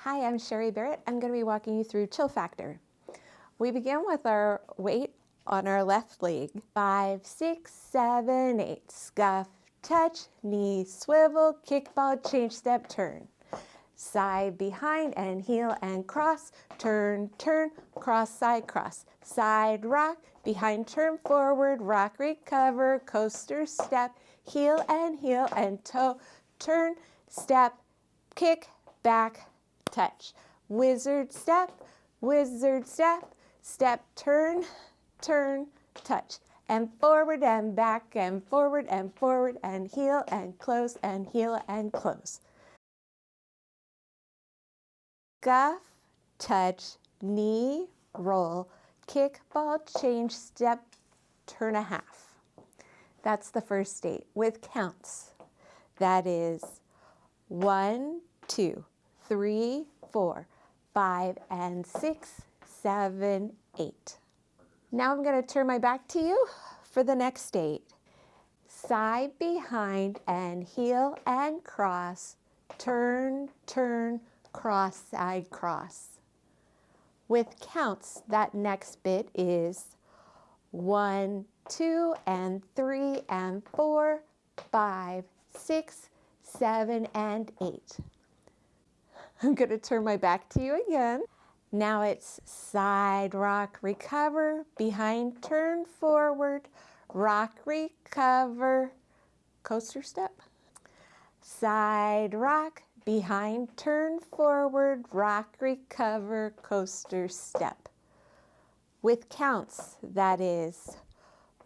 Hi, I'm Sherry Barrett. I'm going to be walking you through chill factor. We begin with our weight on our left leg. 5, 6, 7, 8. Scuff, touch, knee, swivel, kick ball, change step, turn. Side, behind, and heel and cross. Turn, turn, cross, side, cross. Side, rock, behind, turn, forward, rock, recover, coaster, step, heel and toe, turn, step, kick, back, touch. Wizard, step, step, turn, turn, touch. And forward and back and forward and heel and close and heel and close. Scuff, touch, knee, roll, kick, ball, change, step, turn a half. That's the first state with counts. That is 1, 2, 3, 4, 5, and 6, 7, 8. Now I'm going to turn my back to you for the next state. Side, behind, and heel and cross, turn, turn, cross, side, cross. With counts, that next bit is 1, 2, and 3, and 4, 5, 6, 7, and 8. I'm going to turn my back to you again. Now it's side, rock, recover, behind, turn, forward, rock, recover, coaster step. Side, rock, behind, turn, forward, rock, recover, coaster step. With counts, that is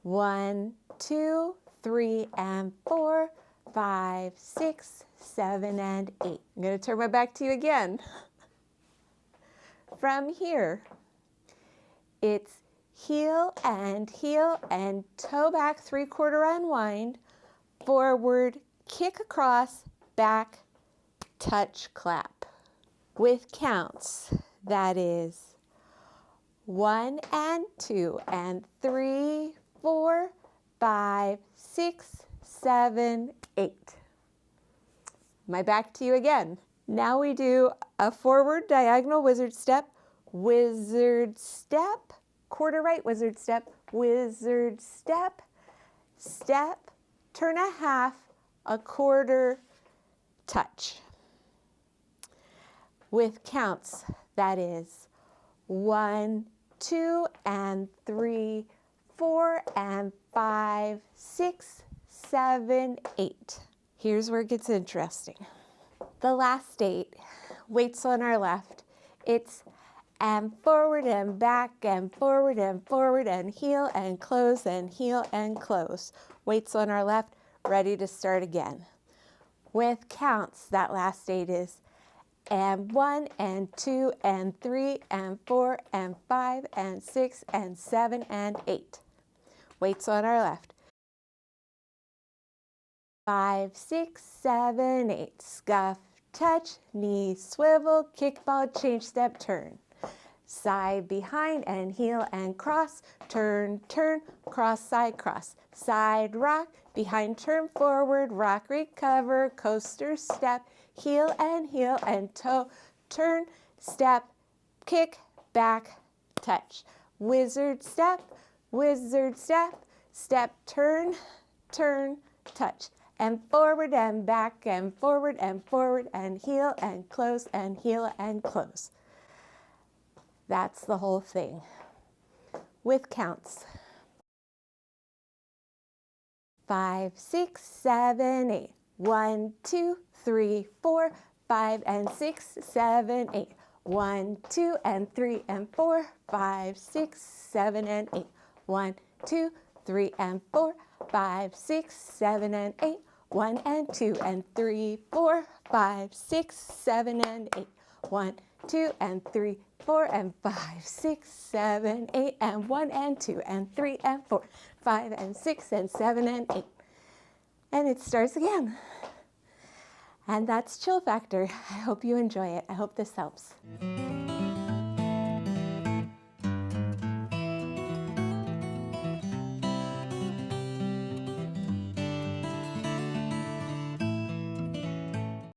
1, 2, 3, and 4, 5, 6, 7, and 8. I'm going to turn my back to you again. From here, it's heel and toe back, 3/4 unwind, forward, kick across, back, touch, clap. With counts, that is 1 and 2 and 3, 4, 5, 6, 7, 8. My back to you again. Now we do a forward diagonal wizard step, quarter right wizard step, step, turn a half, a quarter, touch. With counts, that is 1, 2, and 3, 4, and 5, 6, 7, 8. Here's where it gets interesting. The last state, weights on our left, it's and forward and back and forward and heel and close and heel and close. Weights on our left, ready to start again. With counts, that last state is and 1 and 2 and 3 and 4 and 5 and 6 and 7 and 8. Weights on our left. 5, 6, 7, 8. Scuff, touch, knee, swivel, kick ball, change step, turn. Side, behind, and heel and cross, turn, turn, cross, side, cross. Side, rock, behind, turn, forward, rock, recover, coaster, step, heel and toe, turn, step, kick, back, touch. Wizard step, step, turn, turn, touch. And forward and back and forward and heel and close and heel and close. That's the whole thing. With counts. 5, 6, 7, 8. 1, 2, 3, 4, 5, and 6, 7, 8. 1, 2, and 3, and 4, 5, 6, 7, and 8. 1, 2, 3, and 4, 5, 6, 7, and 8. 1 and 2 and 3, 4, 5, 6, 7, and 8. 1, 2 and 3, 4 and 5, 6, 7, 8, and 1 and 2 and 3 and 4, 5 and 6 and 7 and 8. And it starts again. And that's chill factor. I hope you enjoy it. I hope this helps.